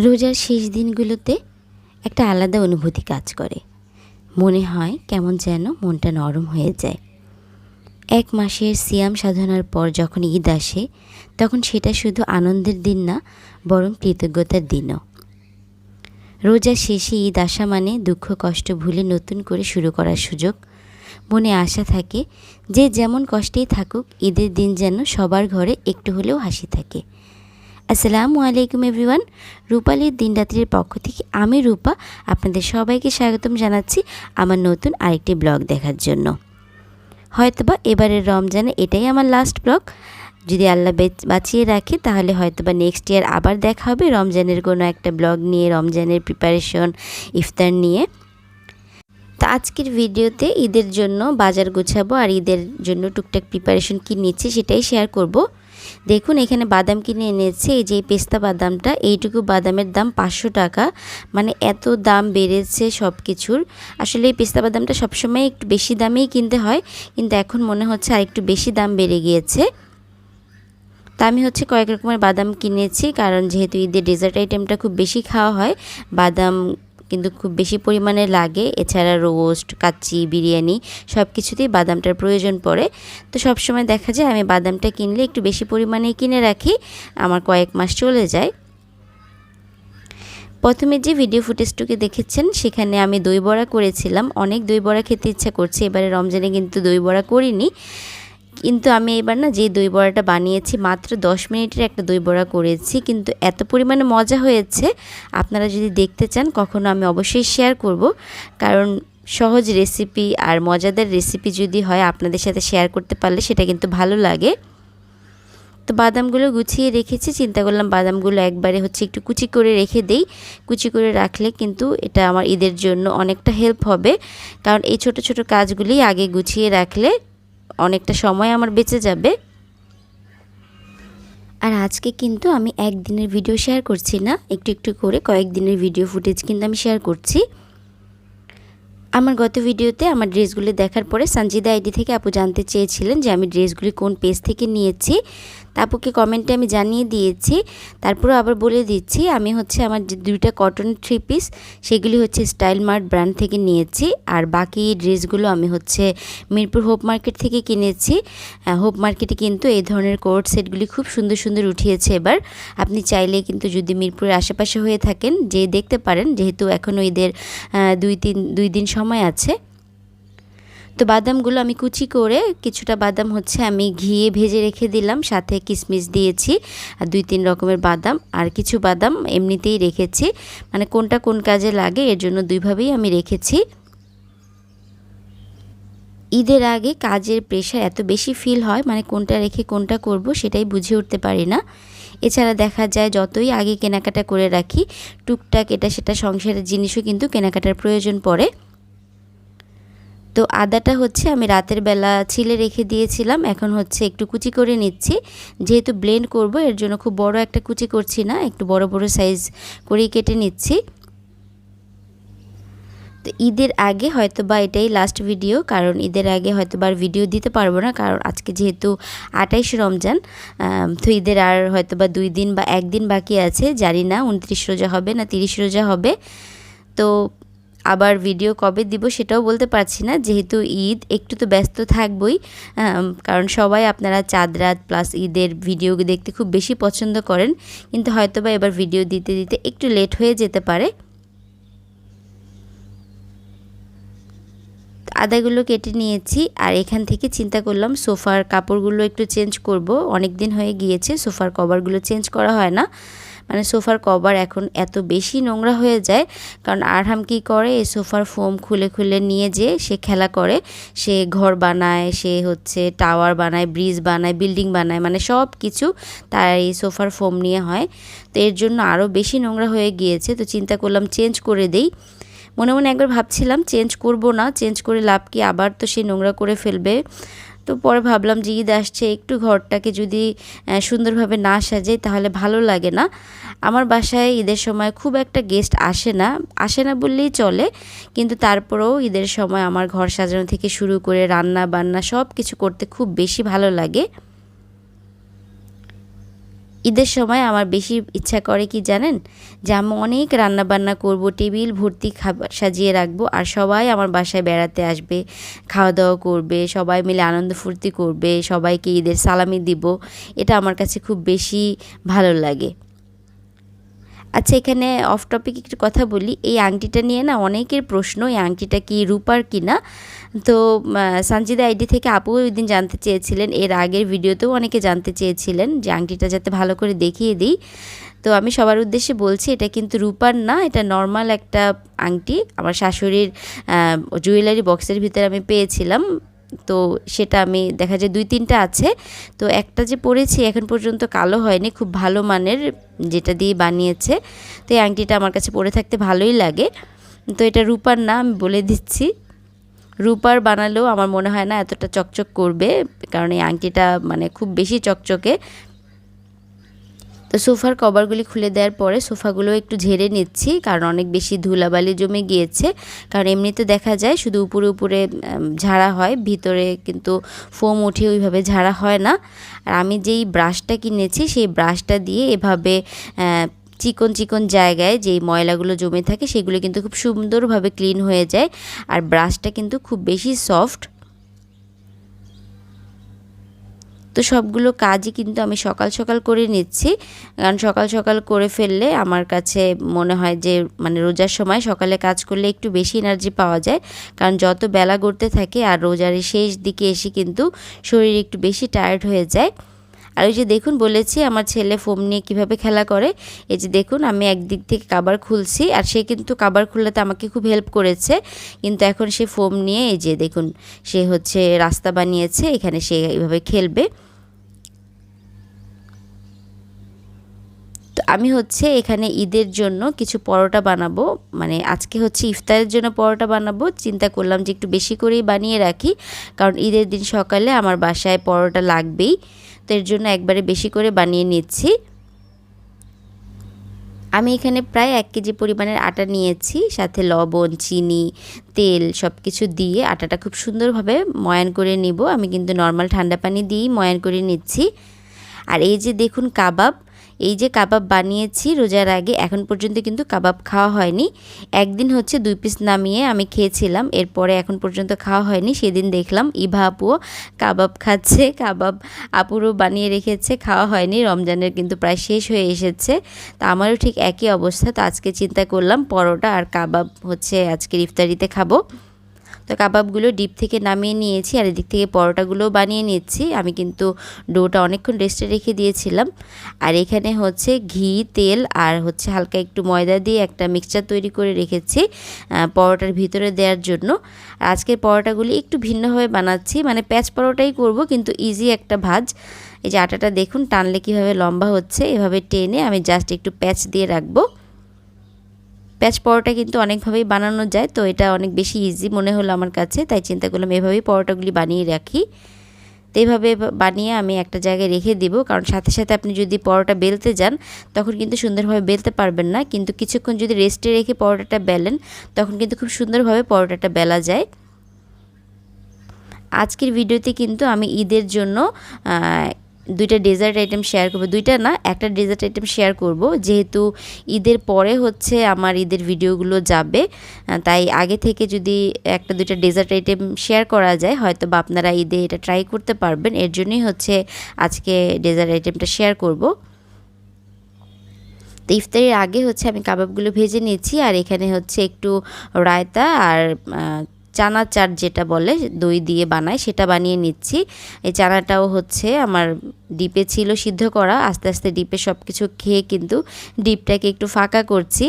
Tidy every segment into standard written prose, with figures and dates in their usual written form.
রোজার শেষ দিনগুলোতে একটা আলাদা অনুভূতি কাজ করে। মনে হয় কেমন যেন মনটা নরম হয়ে যায়। এক মাসের সিয়াম সাধনার পর যখন ঈদ আসে, তখন সেটা শুধু আনন্দের দিন না, বরং কৃতজ্ঞতার দিনও। রোজার শেষে ঈদ আসা মানে দুঃখ কষ্ট ভুলে নতুন করে শুরু করার সুযোগ। মনে আশা থাকে যে যেমন কষ্টেই থাকুক, ঈদের দিন যেন সবার ঘরে একটু হলেও হাসি থাকে। আসসালামু আলাইকুম এভরিওয়ান, রূপালীর দিনরাত্রির পক্ষ থেকে আমি রূপা আপনাদের সবাইকে স্বাগতম জানাচ্ছি আমার নতুন আরেকটি ব্লগ দেখার জন্য। হয়তোবা এবারের রমজানে এটাই আমার লাস্ট ব্লগ। যদি আল্লাহ বাঁচিয়ে রাখে তাহলে হয়তোবা নেক্সট ইয়ার আবার দেখা হবে রমজানের কোনো একটা ব্লগ নিয়ে, রমজানের প্রিপারেশন, ইফতার নিয়ে। তো আজকের ভিডিওতে ঈদের জন্য বাজার গোছাবো আর ঈদের জন্য টুকটাক প্রিপারেশন কী নিচ্ছি সেটাই শেয়ার করব। দেখুন এখানে বাদাম কিনে এনেছে, এই যে পেস্তা বাদামটা, এইটুকু বাদামের দাম 500 টাকা। মানে এত দাম বেড়েছে সব কিছুর। আসলে এই পেস্তা বাদামটা সবসময় একটু বেশি দামেই কিনতে হয়, কিন্তু এখন মনে হচ্ছে আর একটু বেশি দাম বেড়ে গিয়েছে। তা আমি কয়েক রকমের বাদাম কিনেছি, কারণ যেহেতু ঈদের ডেজার্ট আইটেমটা খুব বেশি খাওয়া হয়, বাদাম কিন্তু খুব বেশি পরিমাণে লাগে। এছাড়া রোস্ট, কাচ্চি, বিরিয়ানি সব কিছুতেই বাদামটার প্রয়োজন পড়ে। তো সব সময় দেখা যায় আমি বাদামটা কিনলে একটু বেশি পরিমাণে কিনে রাখি, আমার কয়েক মাস চলে যায়। প্রথমে যে ভিডিও ফুটেজটুকু দেখেছেন সেখানে আমি দই বড়া করেছিলাম। অনেক দই বড়া খেতে ইচ্ছা করছে, এবারে রমজানে কিন্তু দই বড়া করিনি। কিন্তু আমি এবার যে দই বড়াটা বানিয়েছি, মাত্র 10 মিনিটের একটা দই বড়া করেছি, কিন্তু এত পরিমাণে মজা হয়েছে। আপনারা যদি দেখতে চান কখনো আমি অবশ্যই শেয়ার করব, কারণ সহজ রেসিপি আর মজাদার রেসিপি যদি হয় আপনাদের সাথে শেয়ার করতে পারলে সেটা কিন্তু ভালো লাগে। তো বাদামগুলো গুছিয়ে রেখেছি, চিন্তা করলাম বাদামগুলো একবারে একটু কুচি করে রেখে দেই। কুচি করে রাখলে কিন্তু এটা আমার ঈদের জন্য অনেকটা হেল্প হবে, কারণ এই ছোট ছোট কাজগুলি আগে গুছিয়ে রাখলে অনেকটা সময় আমার বেঁচে যাবে। আর আজকে কিন্তু আমি একদিনের ভিডিও শেয়ার করছি না, একটু একটু করে কয়েকদিনের ভিডিও ফুটেজ কিন্তু আমি শেয়ার করছি। আমার গত ভিডিওতে আমার ড্রেসগুলি দেখার পরে সঞ্জিদা আইডি থেকে আপু জানতে চেয়েছিলেন যে আমি ড্রেসগুলি কোন পেজ থেকে নিয়েছি। তা আপুকে কমেন্টে আমি জানিয়ে দিয়েছি। তারপরে আবার বলে দিচ্ছি, আমি আমার যে 2টা কটন 3 পিস সেগুলি স্টাইল মার্ট ব্র্যান্ড থেকে নিয়েছি। আর বাকি ড্রেসগুলো আমি মিরপুর হোপ মার্কেট থেকে কিনেছি। হোপ মার্কেটে কিন্তু এই ধরনের কোট সেটগুলি খুব সুন্দর সুন্দর উঠিয়েছে এবার। আপনি চাইলে কিন্তু যদি মিরপুরের আশেপাশে হয়ে থাকেন যে দেখতে পারেন, যেহেতু এখনও ঈদের 2 দিন সময় আছে। তো বাদামগুলো আমি কুচি করে কিছুটা বাদাম আমি ঘিয়ে ভেজে রেখে দিলাম, সাথে কিশমিশ দিয়েছি আর 2-3 রকমের বাদাম, আর কিছু বাদাম এমনিতেই রেখেছি, মানে কোনটা কোন কাজে লাগে এর জন্য 2ভাবেই আমি রেখেছি। ঈদের আগে কাজের প্রেশার এত বেশি ফিল হয়, মানে কোনটা রেখে কোনটা করব সেটাই বুঝে উঠতে পারি না। এছাড়া দেখা যায় যতই আগে কেনাকাটা করে রাখি, টুকটাক এটা সেটা সংসারের জিনিসও কিন্তু কেনাকাটার প্রয়োজন পড়ে। তো আদাটা আমি রাতের বেলা ছিলে রেখে দিয়েছিলাম, এখন একটু কুচি করে নিচ্ছি। যেহেতু ব্লেন্ড করব এর জন্য খুব বড় একটা কুচি করছি না, একটু বড় বড় সাইজ করেই কেটে নিচ্ছি। তো ঈদের আগে হয়তোবা এটাই লাস্ট ভিডিও, কারণ ঈদের আগে হয়তোবা আর ভিডিও দিতে পারবো না, কারণ আজকে যেহেতু 28 রমজান। তো ঈদের আর হয়তোবা 2 দিন বা 1 দিন বাকি আছে, জানি না 29 রোজা হবে না 30 রোজা হবে। তো আবার ভিডিও কবে দিব সেটাও বলতে পারছি না, যেহেতু ঈদ একটু তো ব্যস্ত থাকবই, কারণ সবাই আপনারা চাঁদ রাত প্লাস ঈদের ভিডিও দেখতে খুব বেশি পছন্দ করেন, কিন্তু হয়তোবা এবার ভিডিও দিতে দিতে একটু লেট হয়ে যেতে পারে। আদাগুলো কেটে নিয়েছি, আর এখান থেকে চিন্তা করলাম সোফার কাপড়গুলো একটু চেঞ্জ করব। অনেক দিন হয়ে গিয়েছে সোফার কভারগুলো চেঞ্জ করা হয় না, মানে সোফার কভার এখন এত বেশি নোংরা হয়ে যায়, কারণ আরহাম কী করে, এই সোফার ফোম খুলে খুলে নিয়ে যেয়ে সে খেলা করে, সে ঘর বানায়, সে টাওয়ার বানায়, ব্রিজ বানায়, বিল্ডিং বানায়, মানে সব কিছু তার এই সোফার ফোম নিয়ে হয়। তো এর জন্য আরও বেশি নোংরা হয়ে গিয়েছে। তো চিন্তা করলাম চেঞ্জ করে দেই। মনে মনে একবার ভাবছিলাম চেঞ্জ করব না, চেঞ্জ করে লাভ কি, আবার তো সে নোংরা করে ফেলবে। তো পরে ভাবলাম যে ঈদ আসছে, একটু ঘরটাকে যদি সুন্দরভাবে না সাজাই তাহলে ভালো লাগে না। আমার বাসায় ঈদের সময় খুব একটা গেস্ট আসে না বললেই চলে, কিন্তু তারপরেও ঈদের সময় আমার ঘর সাজানো থেকে শুরু করে রান্না বান্না সব কিছু করতে খুব বেশি ভালো লাগে। ঈদের সময় আমার বেশি ইচ্ছা করে কি জানেন, যে আমি অনেক রান্নাবান্না করব, টেবিল ভর্তি খাবার সাজিয়ে রাখবো, আর সবাই আমার বাসায় বেড়াতে আসবে, খাওয়া দাওয়া করবে, সবাই মিলে আনন্দ ফুর্তি করবে, সবাইকে ঈদের সালামি দিব। এটা আমার কাছে খুব বেশি ভালো লাগে। আচ্ছা, এখানে অফ টপিক একটু কথা বলি। এই আংটিটা নিয়ে না অনেকের প্রশ্ন, এই আংটিটা কি রূপার কিনা। তো সানজিদা আইডি থেকে আপু ওই দিন জানতে চেয়েছিলেন, এর আগের ভিডিওতেও অনেকে জানতে চেয়েছিলেন যে আংটিটা যাতে ভালো করে দেখিয়ে দিই। তো আমি সবার উদ্দেশ্যে বলছি, এটা কিন্তু রূপার না, এটা নর্মাল একটা আংটি। আমার শাশুড়ির জুয়েলারি বক্সের ভিতরে আমি পেয়েছিলাম, তো সেটা আমি দেখা যায় 2-3টা আছে। তো একটা যে পরেছি এখন পর্যন্ত কালো হয়নি, খুব ভালো মানের যেটা দিয়ে বানিয়েছে। তো এই আংটিটা আমার কাছে পরে থাকতে ভালোই লাগে। তো এটা রূপার না, আমি বলে দিচ্ছি। রূপার বানালেও আমার মনে হয় না এতটা চকচক করবে, কারণ এই আংটিটা মানে খুব বেশি চকচকে। তো সোফার কভারগুলি খুলে দেওয়ার পরে সোফাগুলো একটু ঝেড়ে নিচ্ছি, কারণ অনেক বেশি ধুলাবালি জমে গিয়েছে। কারণ এমনিতে দেখা যায় শুধু উপরে উপরে ঝাড়া হয়, ভিতরে কিন্তু ফোম উঠে ওইভাবে ঝাড়া হয় না। আর আমি যেই ব্রাশটা কিনেছি সেই ব্রাশটা দিয়ে এভাবে চিকন চিকন জায়গায় যেই ময়লাগুলো জমে থাকে সেগুলো কিন্তু খুব সুন্দরভাবে ক্লিন হয়ে যায়। আর ব্রাশটা কিন্তু খুব বেশি সফট। তো সবগুলো কাজই কিন্তু আমি সকাল সকাল করে নিচ্ছি, কারণ সকাল সকাল করে ফেললে আমার কাছে মনে হয় যে মানে রোজার সময় সকালে কাজ করলে একটু বেশি এনার্জি পাওয়া যায়। কারণ যত বেলা গড়তে থাকে আর রোজার শেষ দিকে এসে কিন্তু শরীর একটু বেশি টায়ার্ড হয়ে যায়। আর ওই যে দেখুন বলেছি আমার ছেলে ফোম নিয়ে কীভাবে খেলা করে। এই যে দেখুন আমি একদিক থেকে কাবার খুলছি, আর সে কিন্তু কাবার খুলতে আমাকে খুব হেল্প করেছে। কিন্তু এখন সে ফোম নিয়ে এই যে দেখুন সে হচ্ছে রাস্তা বানিয়েছে, এখানে সে এইভাবে খেলবে। তো আমি হচ্ছে এখানে ঈদের জন্য কিছু পরোটা বানাবো, মানে আজকে হচ্ছে ইফতারের জন্য পরোটা বানাবো। চিন্তা করলাম যে একটু বেশি করেই বানিয়ে রাখি, কারণ ঈদের দিন সকালে আমার বাসায় পরোটা লাগবেই। তো এর জন্য একবারে বেশি করে বানিয়ে নিচ্ছি। আমি এখানে প্রায় 1 কেজি পরিমাণের আটা নিয়েছি, সাথে লবণ, চিনি, তেল সব কিছু দিয়ে আটাটা খুব সুন্দরভাবে ময়ান করে নিব। আমি কিন্তু নর্মাল ঠান্ডা পানি দিয়েই ময়ান করে নিচ্ছি। আর এই যে দেখুন কাবাব, এই যে কাবাব বানিয়েছি রোজার আগে, এখন পর্যন্ত কিন্তু কাবাব খাওয়া হয়নি। একদিন হচ্ছে 2 পিস নামিয়ে আমি খেয়েছিলাম, এরপরে এখন পর্যন্ত খাওয়া হয়নি। সেদিন দেখলাম ইভা আপুও কাবাব খাচ্ছে, কাবাব আপুরও বানিয়ে রেখেছে, খাওয়া হয়নি। রমজানের কিন্তু প্রায় শেষ হয়ে এসেছে, তা আমারও ঠিক একই অবস্থা। তো আজকে চিন্তা করলাম পরোটা আর কাবাব হচ্ছে আজকের ইফতারিতে খাবো। তো কাবাবগুলো ডিপ থেকে নামিয়ে নিয়েছি, আর এদিক থেকে পরোটাগুলোও বানিয়ে নিচ্ছি। আমি কিন্তু ডোটা অনেকক্ষণ রেস্টে রেখে দিয়েছিলাম। আর এখানে হচ্ছে ঘি, তেল আর হচ্ছে হালকা একটু ময়দা দিয়ে একটা মিক্সচার তৈরি করে রেখেছি পরোটার ভিতরে দেওয়ার জন্য। আর আজকের পরোটাগুলি একটু ভিন্নভাবে বানাচ্ছি, মানে প্যাঁচ পরোটাই করব, কিন্তু ইজি একটা ভাজ। এই যে আটাটা দেখুন টানলে কীভাবে লম্বা হচ্ছে, এভাবে টেনে আমি জাস্ট একটু প্যাঁচ দিয়ে রাখবো। প্যাঁচ পরোটা কিন্তু অনেকভাবেই বানানো যায়, তো এটা অনেক বেশি ইজি মনে হলো আমার কাছে, তাই চিন্তা করলাম এভাবেই পরোটাগুলি বানিয়ে রাখি। তো এইভাবে বানিয়ে আমি একটা জায়গায় রেখে দিব, কারণ সাথে সাথে আপনি যদি পরোটা বেলতে যান তখন কিন্তু সুন্দরভাবে বেলতে পারবেন না, কিন্তু কিছুক্ষণ যদি রেস্টে রেখে পরোটাটা বেলেন তখন কিন্তু খুব সুন্দরভাবে পরোটাটা বেলা যায়। আজকের ভিডিওতে কিন্তু আমি ঈদের জন্য 2টা ডেজার্ট আইটেম শেয়ার করব, 2টা না, একটা ডেজার্ট আইটেম শেয়ার করব, যেহেতু ঈদের পরে হচ্ছে আমার ঈদের ভিডিওগুলো যাবে, তাই আগে থেকে যদি 1-2টা ডেজার্ট আইটেম শেয়ার করা যায় হয়তো বা আপনারা ঈদে এটা ট্রাই করতে পারবেন। এর জন্যই হচ্ছে আজকে ডেজার্ট আইটেমটা শেয়ার করব। তো ইফতারের আগে হচ্ছে আমি কাবাবগুলো ভেজে নিয়েছি, আর এখানে হচ্ছে একটু রায়তা আর চানা চাট যেটা বলে দই দিয়ে বানায় সেটা বানিয়ে নিচ্ছি। এই চানাটাও হচ্ছে আমার ডিপে ছিল সিদ্ধ করা, আস্তে আস্তে ডিপে সব কিছু খেয়ে কিন্তু ডিপটাকে একটু ফাঁকা করছি।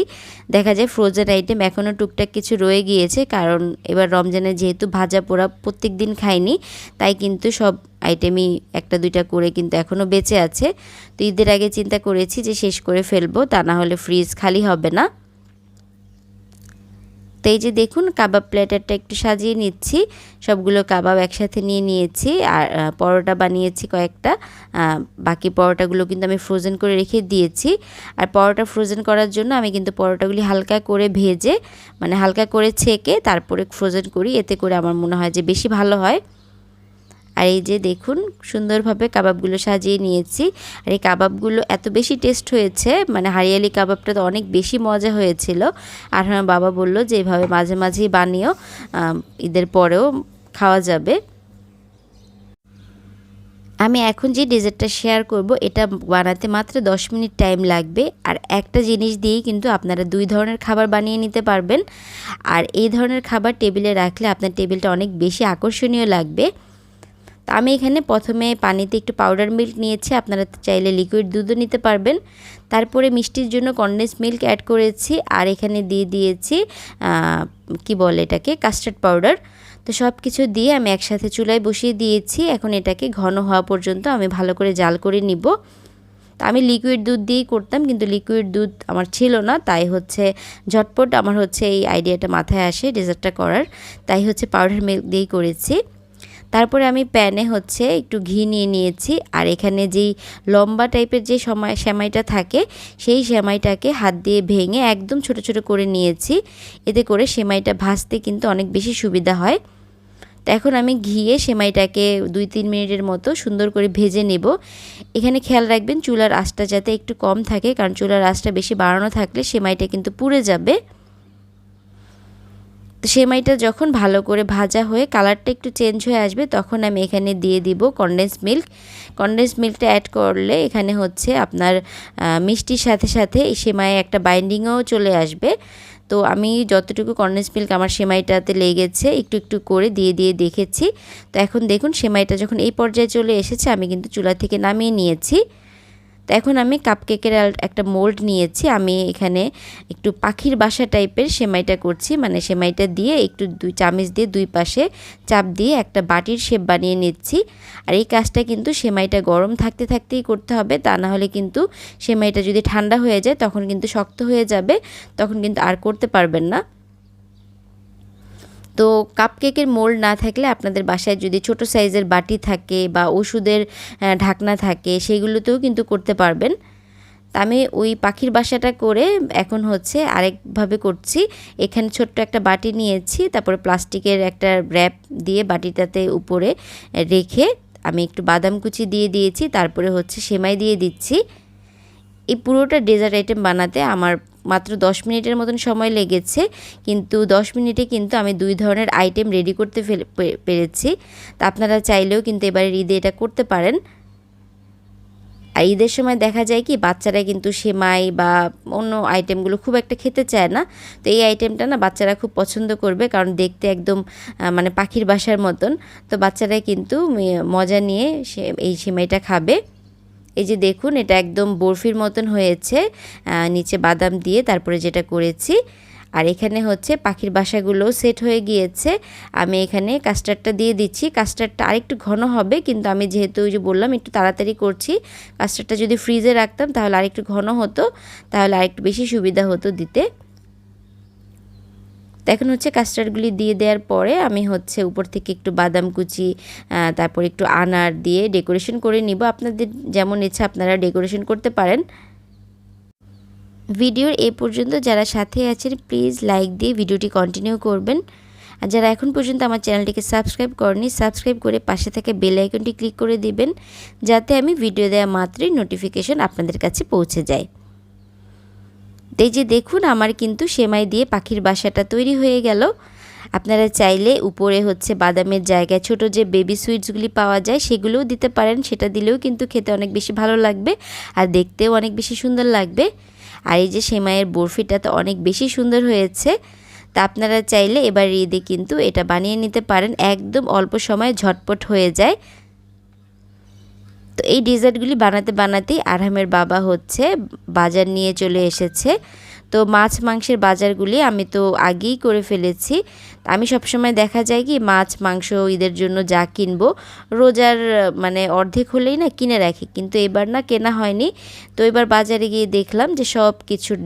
দেখা যায় ফ্রোজেন আইটেম এখনও টুকটাক কিছু রয়ে গিয়েছে, কারণ এবার রমজানে যেহেতু ভাজা পোড়া প্রত্যেক দিন খাইনি, তাই কিন্তু সব আইটেমই 1-2টা করে কিন্তু এখনও বেঁচে আছে। তো ঈদের আগে চিন্তা করেছি যে শেষ করে ফেলবো, তা না হলে ফ্রিজ খালি হবে না। তো এই যে দেখুন কাবাব প্লেটারটা একটু সাজিয়ে নিচ্ছি, সবগুলো কাবাব একসাথে নিয়ে নিয়েছি। আর পরোটা বানিয়েছি কয়েকটা, বাকি পরোটাগুলো কিন্তু আমি ফ্রোজেন করে রেখে দিয়েছি। আর পরোটা ফ্রোজেন করার জন্য আমি কিন্তু পরোটাগুলি হালকা করে ভেজে, মানে হালকা করে ছেঁকে তারপরে ফ্রোজেন করি, এতে করে আমার মনে হয় যে বেশি ভালো হয়। আর এই যে দেখুন সুন্দরভাবে কাবাবগুলো সাজিয়ে নিয়েছি। আর এই কাবাবগুলো এত বেশি টেস্ট হয়েছে, মানে হারিয়ালি কাবাবটা তো অনেক বেশি মজা হয়েছিল। আর আমার বাবা বলল যে এভাবে মাঝে মাঝেই বানিও, ঈদের পরেও খাওয়া যাবে। আমি এখন যে ডেজার্টটা শেয়ার করব এটা বানাতে মাত্র 10 মিনিট টাইম লাগবে। আর একটা জিনিস দিয়েই কিন্তু আপনারা 2 ধরনের খাবার বানিয়ে নিতে পারবেন। আর এই ধরনের খাবার টেবিলে রাখলে আপনার টেবিলটা অনেক বেশি আকর্ষণীয় লাগবে। তো আমি এখানে প্রথমে পানিতে একটু পাউডার মিল্ক নিয়েছি, আপনারা চাইলে লিকুইড দুধও নিতে পারবেন। তারপরে মিষ্টির জন্য কনডেন্স মিল্ক অ্যাড করেছি, আর এখানে দিয়ে দিয়েছি কি বলে এটাকে, কাস্টার্ড পাউডার। তো সব কিছু দিয়ে আমি একসাথে চুলায় বসিয়ে দিয়েছি। এখন এটাকে ঘন হওয়া পর্যন্ত আমি ভালো করে জাল করে নিব। তো আমি লিকুইড দুধ দিয়েই করতাম, কিন্তু লিকুইড দুধ আমার ছিল না, তাই হচ্ছে ঝটপট আমার হচ্ছে এই আইডিয়াটা মাথায় আসে ডেজার্টটা করার, তাই হচ্ছে পাউডার মিল্ক দিয়েই করেছি। তারপরে আমি প্যানে হচ্ছে একটু ঘি নিয়ে নিয়েছি, আর এখানে যেই লম্বা টাইপের যে সেমাইটা থাকে সেই সেমাইটাকে হাত দিয়ে ভেঙে একদম ছোট ছোট করে নিয়েছি। এতে করে সেমাইটা ভাজতে কিন্তু অনেক বেশি সুবিধা হয়। তো এখন আমি ঘিয়ে সেমাইটাকে 2-3 মিনিটের মতো সুন্দর করে ভেজে নেব। এখানে খেয়াল রাখবেন চুলার আঁচটা যাতে একটু কম থাকে, কারণ চুলার আঁচটা বেশি বাড়ানো থাকলে সেমাইটা কিন্তু পুড়ে যাবে। তো সেমাইটা যখন ভালো করে ভাজা হয়ে কালারটা একটু চেঞ্জ হয়ে আসবে, তখন আমি এখানে দিয়ে দিব কনডেন্স মিল্ক। কনডেন্স মিল্কটা অ্যাড করলে এখানে হচ্ছে আপনার মিষ্টির সাথে সাথে এই সেমাইয়ে একটা বাইন্ডিংও চলে আসবে। তো আমি যতটুকু কনডেন্স মিল্ক আমার সেমাইটাতে লেগেছে একটু একটু করে দিয়ে দিয়ে দেখেছি। তো এখন দেখুন সেমাইটা যখন এই পর্যায়ে চলে এসেছে, আমি কিন্তু চুলা থেকে নামিয়ে নিয়েছি। তো এখন আমি কাপকেকের একটা মোল্ড নিয়েছি। আমি এখানে একটু পাখির বাসা টাইপের সেমাইটা করছি, মানে সেমাইটা দিয়ে একটু 2 চামচ দিয়ে 2 পাশে চাপ দিয়ে একটা বাটির শেপ বানিয়ে নিচ্ছি। আর এই কাজটা কিন্তু সেমাইটা গরম থাকতে থাকতেই করতে হবে, তা না হলে কিন্তু সেমাইটা যদি ঠান্ডা হয়ে যায় তখন কিন্তু শক্ত হয়ে যাবে, তখন কিন্তু আর করতে পারবেন না। তো কাপকেকের মোল্ড না থাকলে আপনাদের বাসায় যদি ছোট সাইজের বাটি থাকে বা ওষুধের ঢাকনা থাকে সেগুলোতেও কিন্তু করতে পারবেন। তা আমি ওই পাখির বাসাটা করে এখন হচ্ছে আরেকভাবে করছি। এখানে ছোট্ট একটা বাটি নিয়েছি, তারপরে প্লাস্টিকের একটা র্যাপ দিয়ে বাটিটাতে উপরে রেখে আমি একটু বাদাম কুচি দিয়ে দিয়েছি, তারপরে হচ্ছে সেমাই দিয়ে দিচ্ছি। এই পুরোটা ডেজার্ট আইটেম বানাতে আমার মাত্র 10 মিনিটের মতন সময় লেগেছে, কিন্তু 10 মিনিটে কিন্তু আমি 2 ধরনের আইটেম রেডি করতে পেরেছি। তা আপনারা চাইলেও কিন্তু এবারে ঈদে এটা করতে পারেন। আর ঈদের সময় দেখা যায় কি বাচ্চারা কিন্তু সেমাই বা অন্য আইটেমগুলো খুব একটা খেতে চায় না। তো এই আইটেমটা না বাচ্চারা খুব পছন্দ করবে, কারণ দেখতে একদম মানে পাখির বাসার মতন। তো বাচ্চারা কিন্তু মজা নিয়ে এই সেমাইটা খাবে। এই যে দেখুন এটা একদম বরফির মতন হয়েছে, নিচে বাদাম দিয়ে তারপরে যেটা করেছি। আর এখানে হচ্ছে পাখির বাসাগুলো সেট হয়ে গিয়েছে। আমি এখানে কাস্টার্ডটা দিয়ে দিচ্ছি। কাস্টার্ডটা আরেকটু ঘন হবে, কিন্তু আমি যেহেতু ওই যে বললাম একটু তাড়াতাড়ি করছি, কাস্টার্ডটা যদি ফ্রিজে রাখতাম তাহলে আরেকটু ঘন হতো, তাহলে আরেকটু বেশি সুবিধা হতো দিতে। তো এখন হচ্ছে কাস্টার্ডগুলি দিয়ে দেওয়ার পরে আমি হচ্ছে উপর থেকে একটু বাদাম কুচি, তারপর একটু আনার দিয়ে ডেকোরেশন করে নিব। আপনাদের যেমন ইচ্ছা আপনারা ডেকোরেশন করতে পারেন। ভিডিওর এই পর্যন্ত যারা সাথে আছেন প্লিজ লাইক দিয়ে ভিডিওটি কন্টিনিউ করবেন। আর যারা এখন পর্যন্ত আমার চ্যানেলটিকে সাবস্ক্রাইব করেনি, সাবস্ক্রাইব করে পাশে থাকা বেল আইকনটি ক্লিক করে দিবেন, যাতে আমি ভিডিও দেওয়া মাত্রই নোটিফিকেশন আপনাদের কাছে পৌঁছে যায়। এই যে দেখুন আমার কিন্তু সেমাই দিয়ে পাখির বাসাটা তৈরি হয়ে গেল। আপনারা চাইলে উপরে হচ্ছে বাদামের জায়গায় ছোট যে বেবি সুইটসগুলি পাওয়া যায় সেগুলোও দিতে পারেন, সেটা দিলেও কিন্তু খেতে অনেক বেশি ভালো লাগবে আর দেখতেও অনেক বেশি সুন্দর লাগবে। আর এই যে সেমাইয়ের বরফিটা তো অনেক বেশি সুন্দর হয়েছে। তা আপনারা চাইলে এবার ঈদে কিন্তু এটা বানিয়ে নিতে পারেন, একদম অল্প সময়ে ঝটপট হয়ে যায়। তো এই ডেজার্টগুলি বানাতে বানাতেই আরহামের বাবা হচ্ছে বাজার নিয়ে চলে এসেছে। তো মাছ মাংসের বাজারগুলি আমি তো আগেই করে ফেলেছি। আমি সবসময় দেখা যায় কি মাছ মাংস ঈদের জন্য যা কিনবো রোজার মানে অর্ধেক হলেই না কিনে রাখি, কিন্তু এবার না কেনা হয়নি। তো এবার বাজারে গিয়ে দেখলাম যে সব কিছুর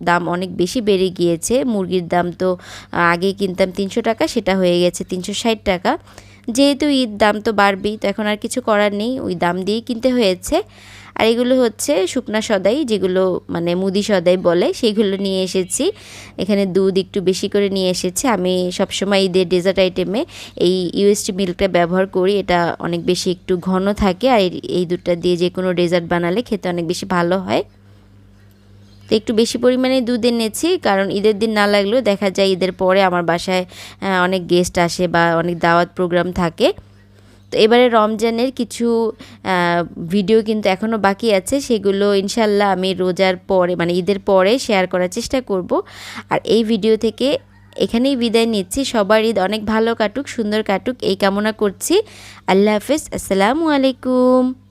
দাম অনেক বেশি বেড়ে গিয়েছে। মুরগির দাম তো আগে কিনতাম 300 টাকা, সেটা হয়ে গেছে 360 টাকা। যেহেতু ঈদ দাম তো বাড়বেই, তো এখন আর কিছু করার নেই, ওই দাম দিয়েই কিনতে হয়েছে। আর এগুলো হচ্ছে শুকনা সদাই, যেগুলো মানে মুদি সদাই বলে, সেইগুলো নিয়ে এসেছি। এখানে দুধ একটু বেশি করে নিয়ে এসেছি। আমি সবসময় ঈদের ডেজার্ট আইটেমে এই ইউএসটি মিল্কটা ব্যবহার করি, এটা অনেক বেশি একটু ঘন থাকে, আর এই দুধটা দিয়ে যে কোনো ডেজার্ট বানালে খেতে অনেক বেশি ভালো হয়। তো একটু বেশি পরিমাণে দুধ এনেছি, কারণ ঈদের দিন না লাগলেও দেখা যায় ঈদের পরে আমার বাসায় অনেক গেস্ট আসে বা অনেক দাওয়াত প্রোগ্রাম থাকে। তো এবারে রমজানের কিছু ভিডিও কিন্তু এখনও বাকি আছে, সেগুলো ইনশাল্লাহ আমি রোজার পরে মানে ঈদের পরে শেয়ার করার চেষ্টা করব। আর এই ভিডিও থেকে এখানেই বিদায় নিচ্ছি। সবার ঈদ অনেক ভালো কাটুক, সুন্দর কাটুক এই কামনা করছি। আল্লাহ হাফেজ, আসসালামু আলাইকুম।